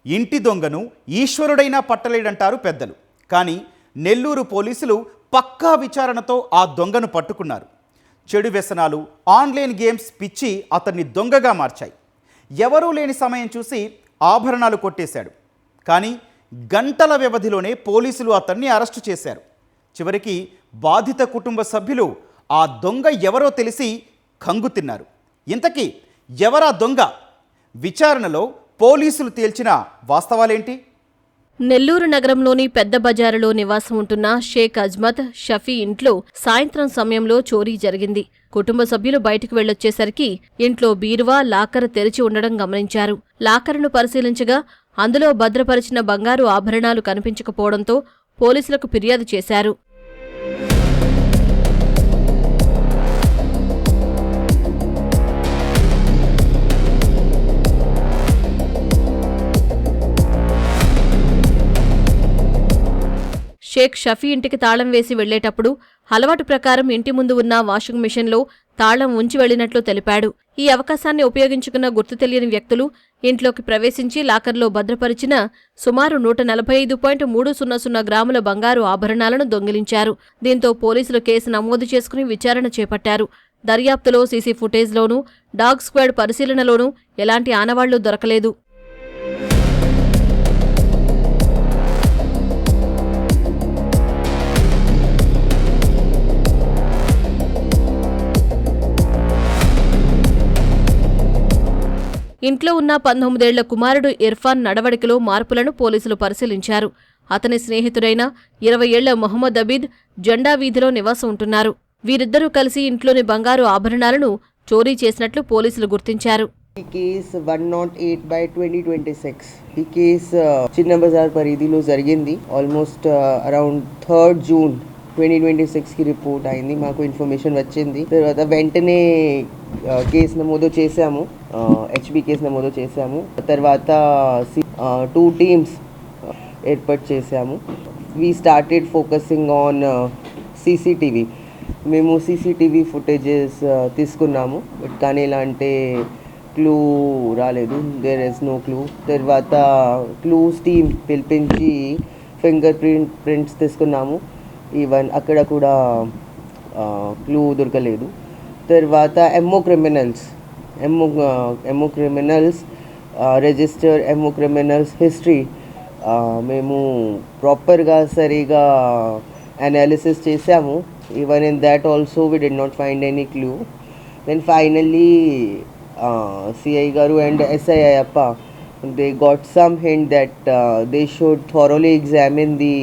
ఇంటి దొంగను ఈశ్వరుడైనా పట్టలేడంటారు పెద్దలు. కానీ నెల్లూరు పోలీసులు పక్కా విచారణతో ఆ దొంగను పట్టుకున్నారు. చెడు వ్యసనాలు, ఆన్లైన్ గేమ్స్ పిచ్చి అతన్ని దొంగగా మార్చాయి. ఎవరూ లేని సమయం చూసి ఆభరణాలు కొట్టేశాడు. కానీ గంటల వ్యవధిలోనే పోలీసులు అతన్ని అరెస్టు చేశారు. చివరికి బాధిత కుటుంబ సభ్యులు ఆ దొంగ ఎవరో తెలిసి కంగు తిన్నారు. ఇంతకీ ఎవరా దొంగ? విచారణలో పోలీసులు తేల్చిన వాస్తవాలేంటి? నెల్లూరు నగరంలోని పెద్ద బజారులో నివాసం ఉంటున్న షేక్ అజ్మత్ షఫీ ఇంట్లో సాయంత్రం సమయంలో చోరీ జరిగింది. కుటుంబ సభ్యులు బయటకు వెళ్లొచ్చేసరికి ఇంట్లో బీరువా, లాకర్ తెరిచి ఉండడం గమనించారు. లాకరును పరిశీలించగా అందులో భద్రపరిచిన బంగారు ఆభరణాలు కనిపించకపోవడంతో పోలీసులకు ఫిర్యాదు చేశారు. షేక్ షఫీ ఇంటికి తాళం వేసి వెళ్లేటప్పుడు అలవాటు ప్రకారం ఇంటి ముందు ఉన్న వాషింగ్ మిషన్లో తాళం ఉంచి వెళ్లినట్లు తెలిపాడు. ఈ అవకాశాన్ని ఉపయోగించుకున్న గుర్తు తెలియని వ్యక్తులు ఇంట్లోకి ప్రవేశించి లాకర్లో భద్రపరిచిన సుమారు 145.300 గ్రాముల బంగారు ఆభరణాలను దొంగిలించారు. దీంతో పోలీసులు కేసు నమోదు చేసుకుని విచారణ చేపట్టారు. దర్యాప్తులో సీసీ ఫుటేజ్లోనూ, డాగ్ స్క్వాడ్ పరిశీలనలోనూ ఎలాంటి ఆనవాళ్లు దొరకలేదు. ఇంట్లో ఉన్న 19 ఏళ్ల కుమారుడు ఇర్ఫాన్ నడవడికలో మార్పులను పోలీసులు పరిశీలించారు. అతని స్నేహితుడైన 20 ఏళ్ల మొహమ్మద్ అబీద్ జెండా వీధిలో నివాసం ఉంటున్నారు. వీరిద్దరూ కలిసి ఇంట్లోని బంగారు ఆభరణాలను చోరీ చేసినట్లు పోలీసులు గుర్తించారు. ఈ కేసు 108/2026 ఈ కేసు చిన్న బజార్ పరిధిలో జరిగింది. ఆల్మోస్ట్ అరౌండ్ 3rd June 2026కి రిపోర్ట్ అయింది. మాకు ఇన్ఫర్మేషన్ వచ్చింది. తర్వాత వెంటనే కేసు నమోదు చేశాము, హెచ్బి కేసు నమోదు చేశాము. తర్వాత 2 టీమ్స్ ఏర్పాటు చేశాము. We started focusing on CCTV. మేము సీసీటీవీ ఫుటేజెస్ తీసుకున్నాము, బట్ కానీ ఎలాంటి క్లూ రాలేదు. There is no clue. తర్వాత క్లూస్ టీమ్ పిలిపించి ఫింగర్ ప్రింట్స్ తీసుకున్నాము. ఈవెన్ అక్కడ కూడా క్లూ దొరకలేదు. తర్వాత MO criminals register MO criminals history మేము ప్రాపర్గా సరిగా అనాలిసిస్ చేసాము. Even in that also we did not find any clue. Then finally CI గారు and SI Ayyappa they got some hint that they should thoroughly examine the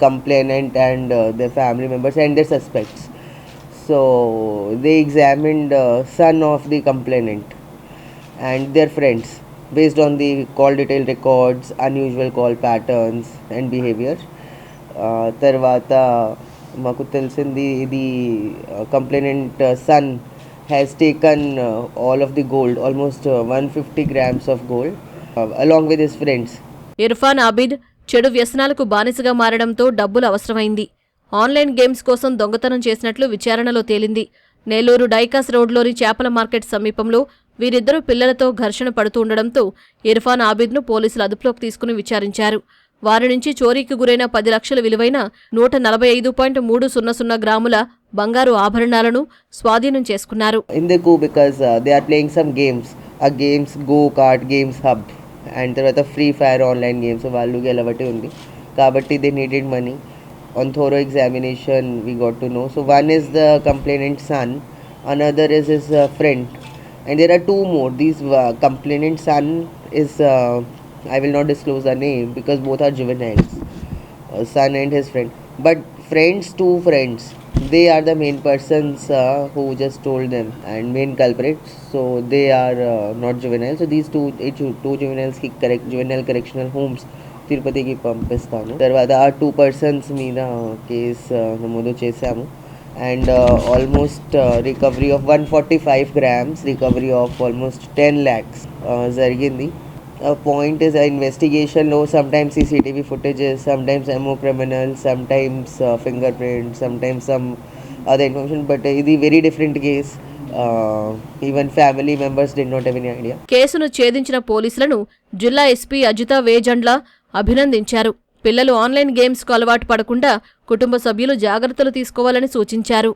complainant and their family members and their suspects. So they examined son of the complainant and their friends based on the call detail records, unusual call patterns and behavior. Tarvata maku telisindi the complainant son has taken all of the gold, almost 150 grams of gold, along with his friends. Irfan Abid చెడు వ్యసనాలకు బానిసగా మారడంతో డబ్బులు అవసరమైంది. Online games కోసం దొంగతనం చేసినట్లు విచారణలో తేలింది. నెల్లూరు డైకాస్ రోడ్లోని చేపల మార్కెట్ సమీపంలో వీరిద్దరూ పిల్లలతో ఘర్షణ పడుతూ ఉండడంతో ఇర్ఫాన్ అబీద్ను పోలీసులు అదుపులోకి తీసుకుని విచారించారు. వారి నుంచి చోరీకి గురైన 10 లక్షల విలువైన 145.300 గ్రాముల బంగారు ఆభరణాలను స్వాధీనం చేసుకున్నారు. అండ్ తర్వాత ఫ్రీ ఫైర్ ఆన్లైన్ గేమ్స్ వాళ్ళు గెలవటి ఉంది కాబట్టి they needed money. On thorough examination we got to know. So one is the complainant son, another is his friend, and there are 2 more. These complainant son is I will not disclose the name because both are juveniles, son and his friend. But two friends, they are the main persons who just told them and main culprits. So they are not juveniles. So these two juveniles ki juvenile correctional homes Tirupati కి పంపిస్తాను. తర్వాత ఆ 2 persons మీద case నమోదు చేశాము. And almost recovery of 145 grams, recovery of almost 10 lakhs జరిగింది. Point is investigation low, sometimes CCTV footages, sometimes MO criminals, sometimes fingerprints, sometimes some other information, but ఇది very different case. Even family members did not have any idea. కేసును ఛేదించిన పోలీసులను జిల్లా SP Ajitha Vejandla అభినందించారు. పిల్లలు online గేమ్స్కు అలవాటు పడకుండా కుటుంబ సభ్యులు జాగ్రత్తలు తీసుకోవాలని సూచించారు.